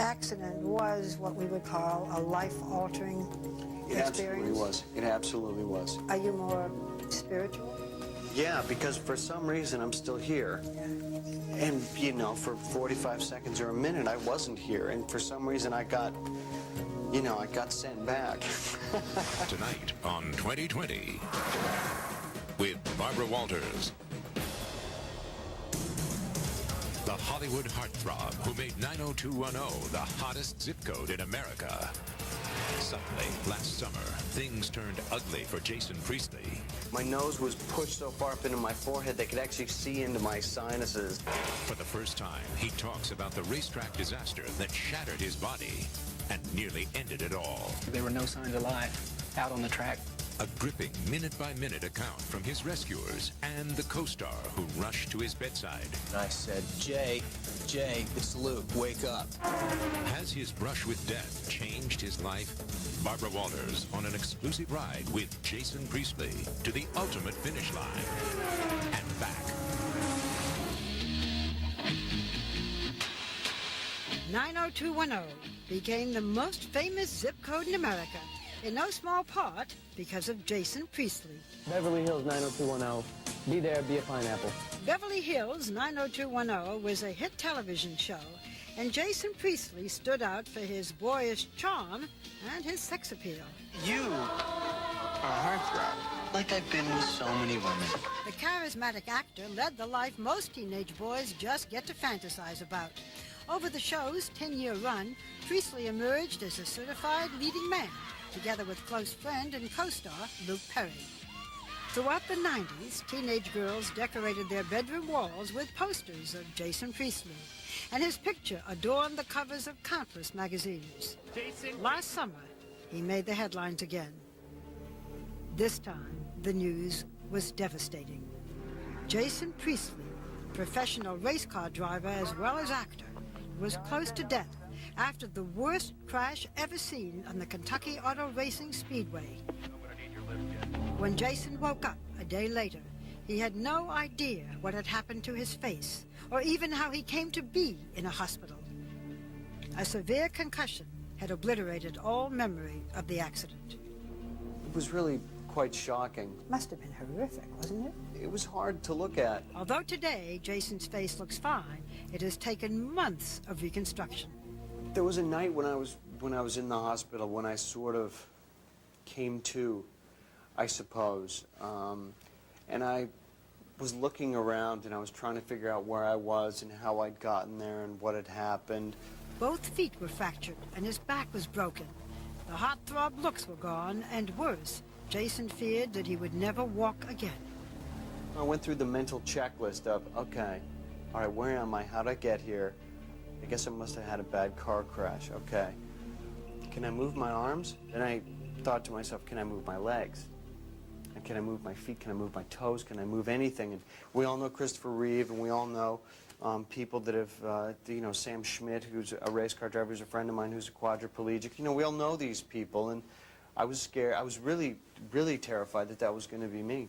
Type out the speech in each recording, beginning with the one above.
accident was what we would call a life-altering experience? It absolutely was. It absolutely was. Are you more spiritual? Yeah, because for some reason I'm still here. Yeah. And, you know, for 45 seconds or a minute I wasn't here. And for some reason I got sent back. Tonight on 2020 with Barbara Walters. The Hollywood heartthrob who made 90210 the hottest zip code in America. Suddenly, last summer, things turned ugly for Jason Priestley. My nose was pushed so far up into my forehead they could actually see into my sinuses. For the first time, he talks about the racetrack disaster that shattered his body and nearly ended it all. There were no signs of life out on the track. A gripping minute-by-minute account from his rescuers and the co-star who rushed to his bedside. I said, Jay, it's Luke, wake up. Has his brush with death changed his life? Barbara Walters on an exclusive ride with Jason Priestley to the ultimate finish line and back. 90210 became the most famous zip code in America, in no small part because of Jason Priestley. Beverly Hills 90210. Be there, be a pineapple. Beverly Hills 90210 was a hit television show, and Jason Priestley stood out for his boyish charm and his sex appeal. You are a heartthrob, like I've been with so many women. The charismatic actor led the life most teenage boys just get to fantasize about. Over the show's 10-year run, Priestley emerged as a certified leading man, together with close friend and co-star Luke Perry. Throughout the 90s, teenage girls decorated their bedroom walls with posters of Jason Priestley, and his picture adorned the covers of countless magazines. Last summer, he made the headlines again. This time, the news was devastating. Jason Priestley, professional race car driver as well as actor, was close to death after the worst crash ever seen on the Kentucky Auto Racing Speedway. When Jason woke up a day later, he had no idea what had happened to his face or even how he came to be in a hospital. A severe concussion had obliterated all memory of the accident. It was really quite shocking. Must have been horrific, wasn't it? It was hard to look at. Although today Jason's face looks fine, it has taken months of reconstruction. There was a night when I was in the hospital when I sort of came to, I suppose, and I was looking around and I was trying to figure out where I was and how I'd gotten there and what had happened. Both feet were fractured and his back was broken. The heartthrob looks were gone, and worse, Jason feared that he would never walk again. I went through the mental checklist of, okay, all right, where am I? How'd I get here? I guess I must have had a bad car crash. Okay. Can I move my arms? And I thought to myself, can I move my legs? And can I move my feet? Can I move my toes? Can I move anything? And we all know Christopher Reeve, and we all know people that have, you know, Sam Schmidt, who's a race car driver, who's a friend of mine, who's a quadriplegic. You know, we all know these people, and I was scared. I was really, really terrified that that was going to be me.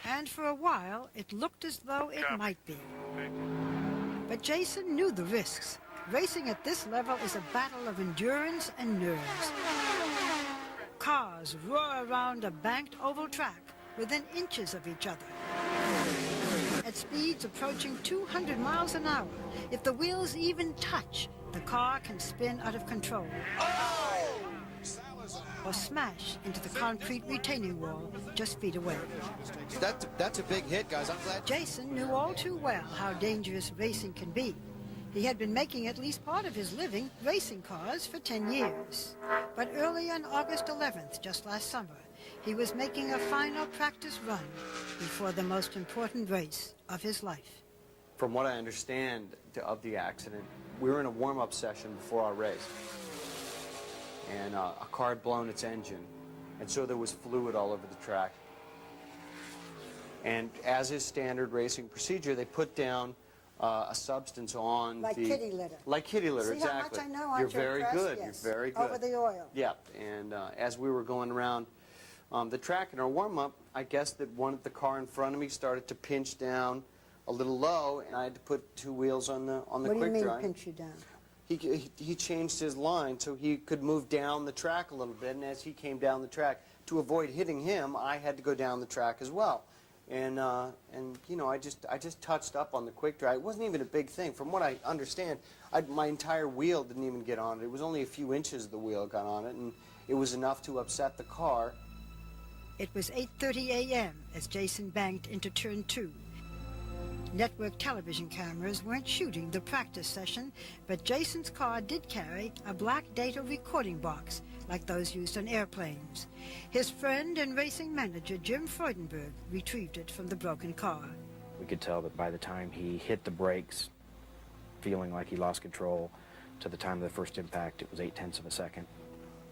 And for a while, it looked as though it might be. But Jason knew the risks. Racing at this level is a battle of endurance and nerves. Cars roar around a banked oval track within inches of each other. At speeds approaching 200 miles an hour, if the wheels even touch, the car can spin out of control. Or smash into the concrete retaining wall just feet away. That's a big hit, guys. I'm glad. Jason knew all too well how dangerous racing can be. He had been making at least part of his living racing cars for 10 years. But early on August 11th, just last summer, he was making a final practice run before the most important race of his life. From what I understand of the accident, we were in a warm-up session before our race. And a car had blown its engine, and so there was fluid all over the track. And as is standard racing procedure, they put down a substance on like kitty litter. Like kitty litter, See exactly. how much I know? You're very good. Yes. You're very good. Over the oil. Yeah, and as we were going around the track in our warm-up, I guess that the car in front of me started to pinch down a little low, and I had to put two wheels on the quick dry. What do you mean pinch you down? he changed his line so he could move down the track a little bit, and as he came down the track, to avoid hitting him, I had to go down the track as well. And you know, I just touched up on the quick dry. It wasn't even a big thing. From what I understand, my entire wheel didn't even get on it. It was only a few inches the wheel got on it, and it was enough to upset the car. It was 8:30 a.m. as Jason banked into turn 2. Network television cameras weren't shooting the practice session, but Jason's car did carry a black data recording box, like those used on airplanes. His friend and racing manager Jim Freudenberg retrieved it from the broken car. We could tell that by the time he hit the brakes, feeling like he lost control, to the time of the first impact, it was 0.8 of a second.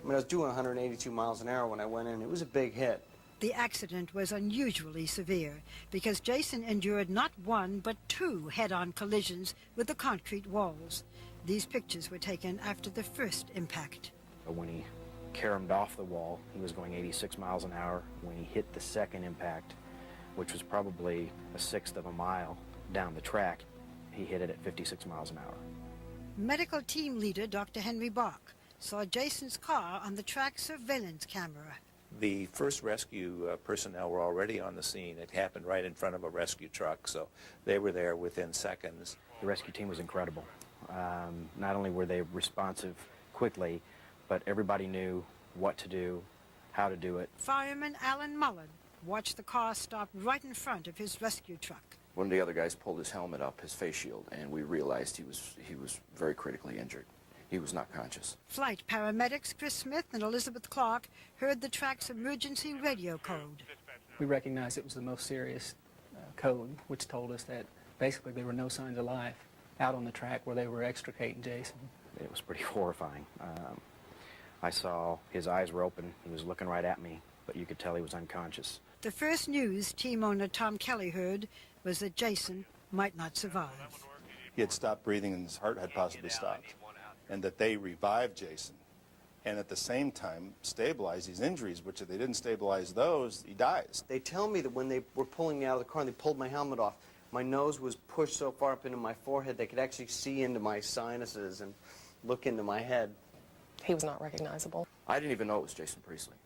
I mean, I was doing 182 miles an hour when I went in. It was a big hit. The accident was unusually severe because Jason endured not one but 2 head-on collisions with the concrete walls. These pictures were taken after the first impact. When he caromed off the wall, he was going 86 miles an hour. When he hit the second impact, which was probably 1/6 of a mile down the track, he hit it at 56 miles an hour. Medical team leader Dr. Henry Bach saw Jason's car on the track surveillance camera. The first rescue personnel were already on the scene. It happened right in front of a rescue truck, so they were there within seconds. The rescue team was incredible. Not only were they responsive quickly, but everybody knew what to do, how to do it. Fireman Alan Mullen watched the car stop right in front of his rescue truck. One of the other guys pulled his helmet up, his face shield, and we realized he was very critically injured. He was not conscious. Flight paramedics Chris Smith and Elizabeth Clark heard the track's emergency radio code. We recognized it was the most serious code, which told us that basically there were no signs of life out on the track where they were extricating Jason. It was pretty horrifying. I saw his eyes were open. He was looking right at me, but you could tell he was unconscious. The first news team owner Tom Kelly heard was that Jason might not survive. He had stopped breathing and his heart had possibly stopped, and that they revived Jason and at the same time stabilize these injuries, which if they didn't stabilize those, he dies. They tell me that when they were pulling me out of the car and they pulled my helmet off, my nose was pushed so far up into my forehead they could actually see into my sinuses and look into my head. He was not recognizable. I didn't even know it was Jason Priestley.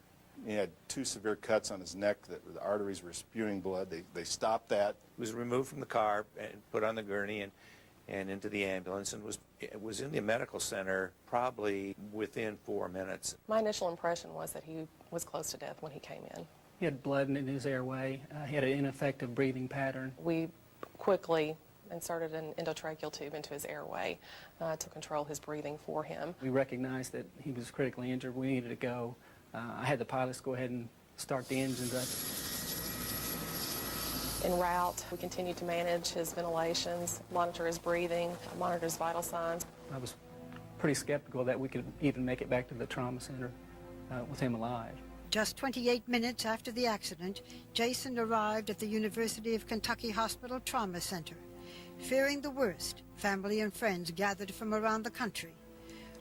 He had 2 severe cuts on his neck that the arteries were spewing blood. They stopped that. He was removed from the car and put on the gurney and into the ambulance, and was in the medical center probably within 4 minutes. My initial impression was that he was close to death when he came in. He had blood in his airway. He had an ineffective breathing pattern. We quickly inserted an endotracheal tube into his airway to control his breathing for him. We recognized that he was critically injured. We needed to go. I had the pilots go ahead and start the engines up. En route, we continued to manage his ventilations, monitor his breathing, monitor his vital signs. I was pretty skeptical that we could even make it back to the trauma center with him alive. Just 28 minutes after the accident, Jason arrived at the University of Kentucky Hospital Trauma Center. Fearing the worst, family and friends gathered from around the country.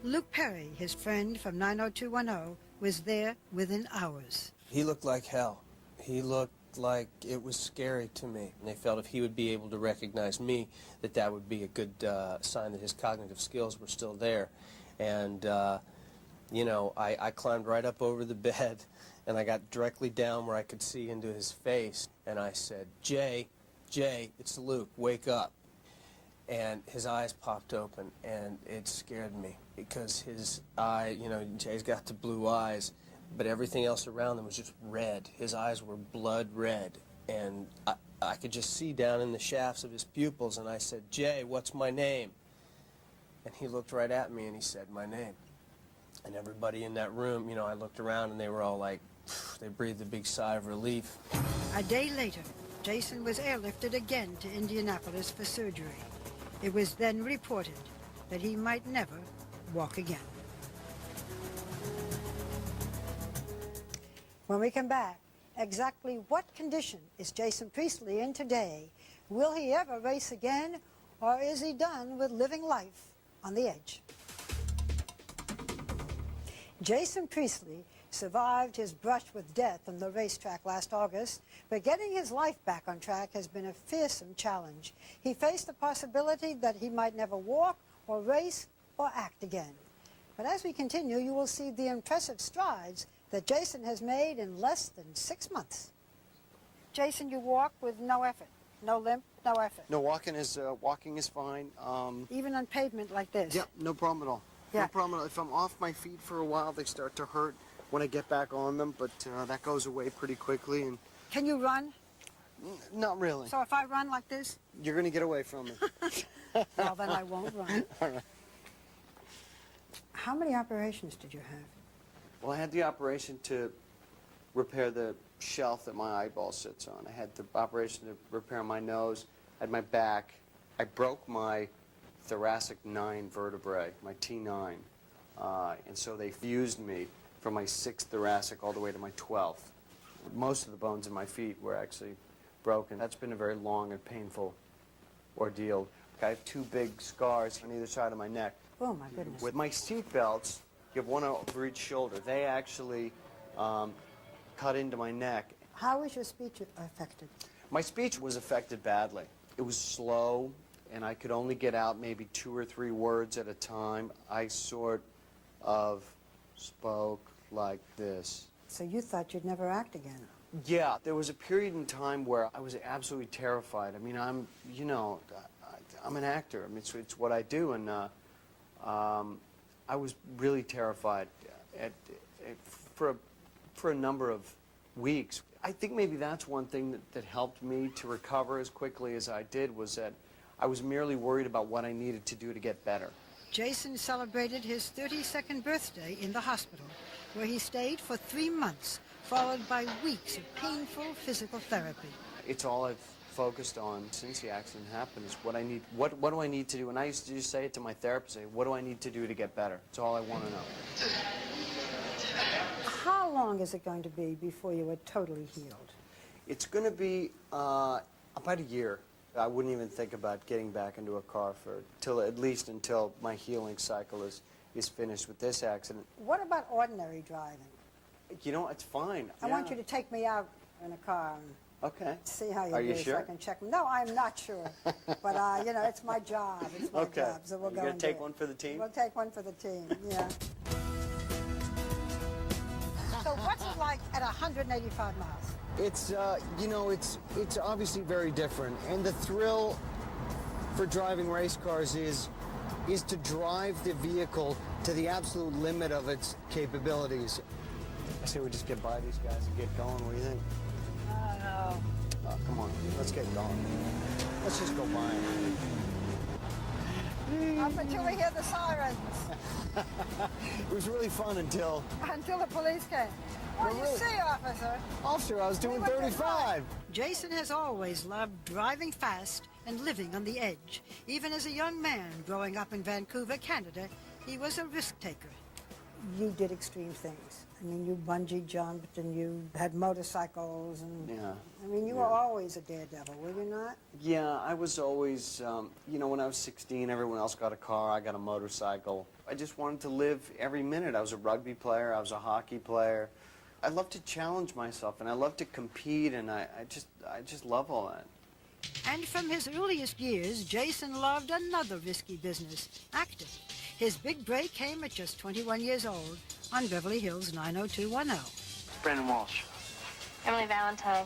Luke Perry, his friend from 90210, was there within hours. He looked like hell. He looked like it was scary to me. And they felt if he would be able to recognize me, that would be a good sign that his cognitive skills were still there. And, you know, I climbed right up over the bed, and I got directly down where I could see into his face. And I said, Jay, it's Luke, wake up. And his eyes popped open, and it scared me because his eye, you know, Jay's got the blue eyes, but everything else around him was just red. His eyes were blood red, and I could just see down in the shafts of his pupils, and I said, Jay, what's my name? And he looked right at me, and he said my name. And everybody in that room, you know, I looked around, and they were all like, they breathed a big sigh of relief. A day later, Jason was airlifted again to Indianapolis for surgery. It was then reported that he might never walk again. When we come back, exactly what condition is Jason Priestley in today? Will he ever race again, or is he done with living life on the edge? Jason Priestley survived his brush with death on the racetrack last August, but getting his life back on track has been a fearsome challenge. He faced the possibility that he might never walk or race or act again. But as we continue, you will see the impressive strides that Jason has made in less than 6 months. Jason, you walk with no effort, no limp, no effort. No, walking is fine. Even on pavement like this? Yeah, no problem at all. Yeah. No problem at all. If I'm off my feet for a while, they start to hurt when I get back on them, but that goes away pretty quickly. And Can you run? not really. So if I run like this? You're going to get away from me. Well, then I won't run. All right. How many operations did you have? Well, I had the operation to repair the shelf that my eyeball sits on. I had the operation to repair my nose, I had my back. I broke my thoracic 9 vertebrae, my T9. And so they fused me from my 6th thoracic all the way to my 12th. Most of the bones in my feet were actually broken. That's been a very long and painful ordeal. I have 2 big scars on either side of my neck. Oh, my goodness. With my seat belts, you have one over each shoulder. They actually cut into my neck. How was your speech affected? My speech was affected badly. It was slow, and I could only get out maybe 2 or 3 words at a time. I sort of spoke like this. So you thought you'd never act again? Yeah, there was a period in time where I was absolutely terrified. I mean, I'm an actor. I mean, it's what I do, and I was really terrified for a number of weeks. I think maybe that's one thing that helped me to recover as quickly as I did, was that I was merely worried about what I needed to do to get better. Jason celebrated his 32nd birthday in the hospital, where he stayed for 3 months, followed by weeks of painful physical therapy. It's all I've focused on since the accident happened, is what I need. What do I need to do? And I used to just say it to my therapist, say, what do I need to do to get better? That's all I want to know. How long is it going to be before you are totally healed? It's going to be about a year. I wouldn't even think about getting back into a car at least until my healing cycle is finished with this accident. What about ordinary driving? You know, it's fine. I want you to take me out in a car and Okay. see how you Are do, you so sure? I can check. No, I'm not sure. But, you know, it's my job. It's my Okay. job, so we'll You go gonna and do take it. one for the team? We'll take one for the team, yeah. So what's it like at 185 miles? It's, you know, it's obviously very different. And the thrill for driving race cars is to drive the vehicle to the absolute limit of its capabilities. I say we just get by these guys and get going. What do you think? No. Oh, come on. Let's get going. Let's just go by. Up until we hear the sirens. It was really fun until Until the police came. What do you really? see, officer? Officer, I was doing 35. Jason has always loved driving fast and living on the edge. Even as a young man growing up in Vancouver, Canada, he was a risk taker. You did extreme things. I mean, you bungee jumped and you had motorcycles and... Yeah. I mean, you were always a daredevil, were you not? Yeah, I was always, you know, when I was 16, everyone else got a car, I got a motorcycle. I just wanted to live every minute. I was a rugby player, I was a hockey player. I love to challenge myself, and I love to compete, and I just love all that. And from his earliest years, Jason loved another risky business, acting. His big break came at just 21 years old on Beverly Hills 90210. Brandon Walsh. Emily Valentine.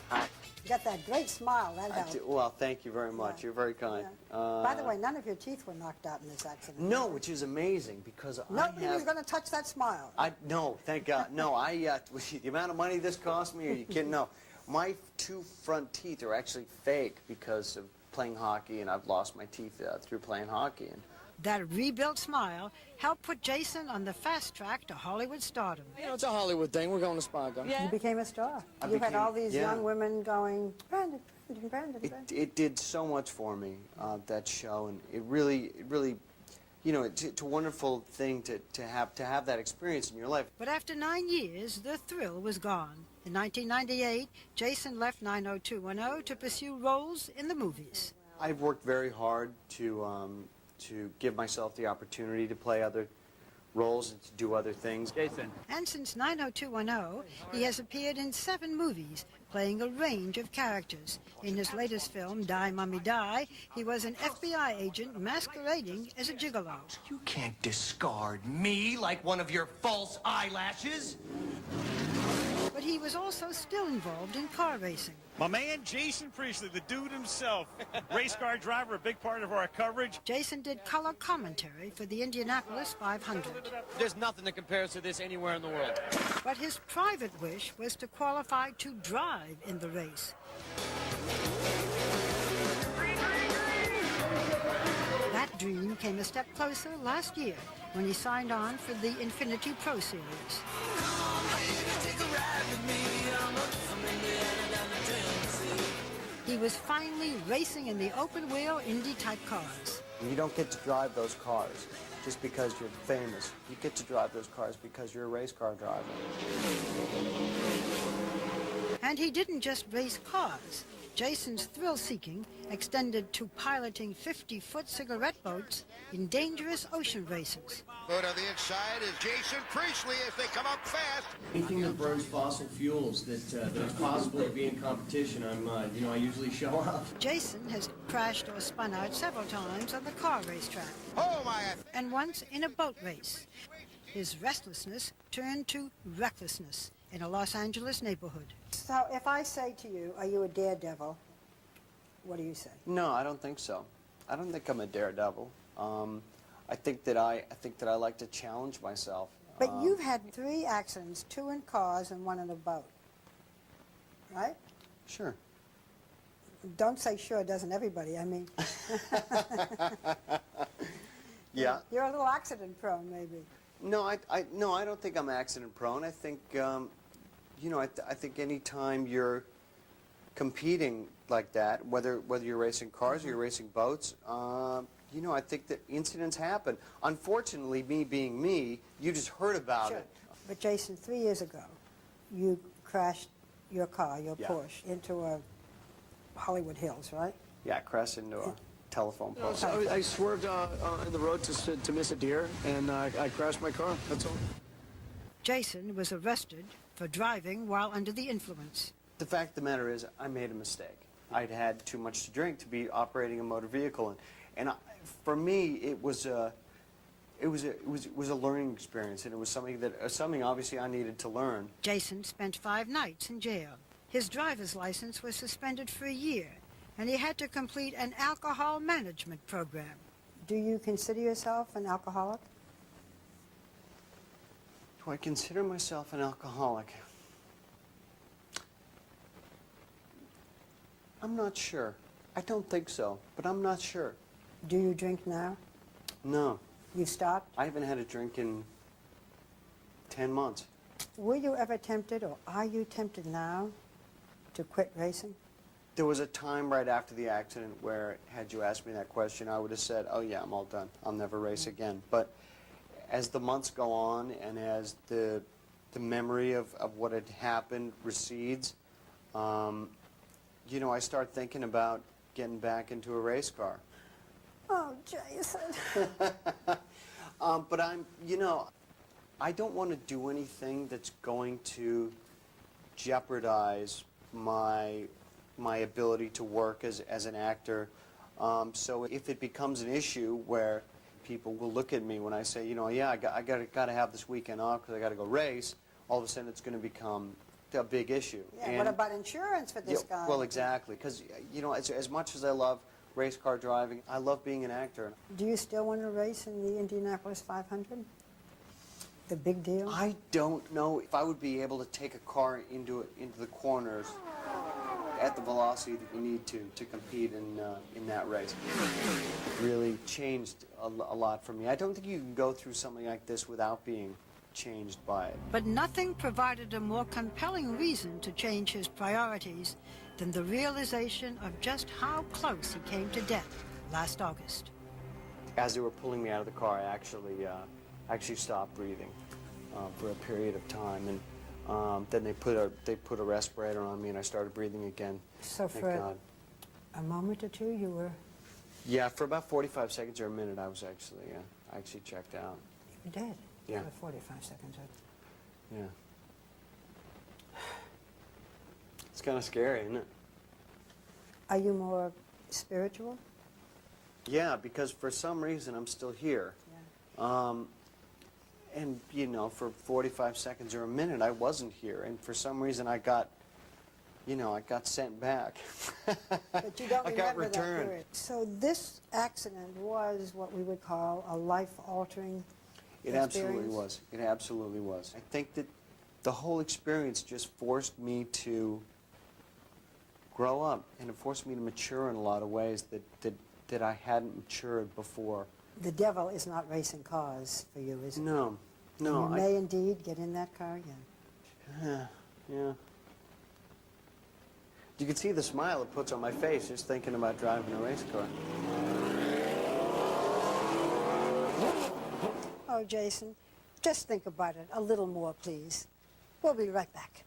Hi. You got that great smile, that helped. Well, thank you very much. You're very kind. By the way, none of your teeth were knocked out in this accident. No, which is amazing, because Nobody was going to touch that smile. No, thank God. No, the amount of money this cost me, are you kidding? No. My 2 front teeth are actually fake because of playing hockey, and I've lost my teeth through playing hockey. And that rebuilt smile helped put Jason on the fast track to Hollywood stardom. You know, it's a Hollywood thing. We're going to Spago. Yeah. You became a star. I You had became- all these yeah. young women going, Brandon, Brandon, Brandon, Brandon. It did so much for me, that show, and it really, you know, it's a wonderful thing to have that experience in your life. But after 9 years, the thrill was gone. In 1998, Jason left 90210 to pursue roles in the movies. I've worked very hard to give myself the opportunity to play other roles and to do other things. Jason. And since 90210, he has appeared in 7 movies, playing a range of characters. In his latest film, Die, Mummy Die, he was an FBI agent masquerading as a gigolo. You can't discard me like one of your false eyelashes. But he was also still involved in car racing. My man, Jason Priestley, the dude himself. Race car driver, a big part of our coverage. Jason did color commentary for the Indianapolis 500. There's nothing that compares to this anywhere in the world. But his private wish was to qualify to drive in the race. That dream came a step closer last year when he signed on for the Infinity Pro Series. He was finally racing in the open-wheel Indy-type cars. You don't get to drive those cars just because you're famous. You get to drive those cars because you're a race car driver. And he didn't just race cars. Jason's thrill-seeking extended to piloting 50-foot cigarette boats in dangerous ocean races. But on the inside is Jason Priestley as they come up fast. Anything that burns fossil fuels that is possible to be in competition, I usually show up. Jason has crashed or spun out several times on the car racetrack. Oh, my! And once in a boat race. His restlessness turned to recklessness in a Los Angeles neighborhood. So if I say to you, are you a daredevil, what do you say? No, I don't think so. I don't think I'm a daredevil. I think that I like to challenge myself. But you've had 3 accidents, 2 in cars and 1 in a boat, right? Sure. Don't say sure, doesn't everybody? I mean, yeah. You're a little accident prone, maybe. No, I don't think I'm accident prone. I think, I think any time you're competing like that, whether you're racing cars or you're racing boats, I think that incidents happen. Unfortunately, me being me, you just heard about it. But Jason, 3 years ago, you crashed your car, your Porsche, into a Hollywood Hills, right? Yeah, I crashed into a telephone pole. So I swerved in the road to miss a deer, and I crashed my car. That's all. Jason was arrested for driving while under the influence. The fact of the matter is, I made a mistake. I'd had too much to drink to be operating a motor vehicle, and for me, it was a learning experience, and it was something obviously I needed to learn. Jason spent 5 nights in jail. His driver's license was suspended for a year, and he had to complete an alcohol management program. Do you consider yourself an alcoholic? Do I consider myself an alcoholic? I'm not sure. I don't think so, but I'm not sure. Do you drink now? No. You stopped? I haven't had a drink in 10 months. Were you ever tempted, or are you tempted now, to quit racing? There was a time right after the accident where, had you asked me that question, I would have said, oh yeah, I'm all done. I'll never race again. But as the months go on and as the memory of what had happened recedes, I start thinking about getting back into a race car. Oh, Jason. But I don't want to do anything that's going to jeopardize my ability to work as an actor. So if it becomes an issue where people will look at me when I say, yeah, I got to have this weekend off because I got to go race, all of a sudden it's going to become a big issue. Yeah, and what about insurance for this guy? Well, exactly, because as much as I love race car driving, I love being an actor. Do you still want to race in the Indianapolis 500? The big deal? I don't know if I would be able to take a car into the corners at the velocity that you need to compete in that race. It really changed a lot for me. I don't think you can go through something like this without being changed by it. But nothing provided a more compelling reason to change his priorities than the realization of just how close he came to death last August. As they were pulling me out of the car, I actually stopped breathing for a period of time, and then they put a respirator on me, and I started breathing again. So Thank for God. a moment or two, you were... Yeah, for about 45 seconds or a minute, I actually checked out. You were dead? Yeah. For 45 seconds. Yeah. kind of scary, isn't it? Are you more spiritual? Yeah, because for some reason I'm still here. And, you know, for 45 seconds or a minute I wasn't here. And for some reason I got, you know, I got sent back. But you don't I got remember that returned. period. So this accident was what we would call a life-altering It absolutely was. It absolutely was. I think that the whole experience just forced me to grow up, and it forced me to mature in a lot of ways that I hadn't matured before. The devil is not racing cars for you, is it? No, And no. you may indeed get in that car again. Yeah. You can see the smile it puts on my face just thinking about driving a race car. Oh, Jason, just think about it a little more, please. We'll be right back.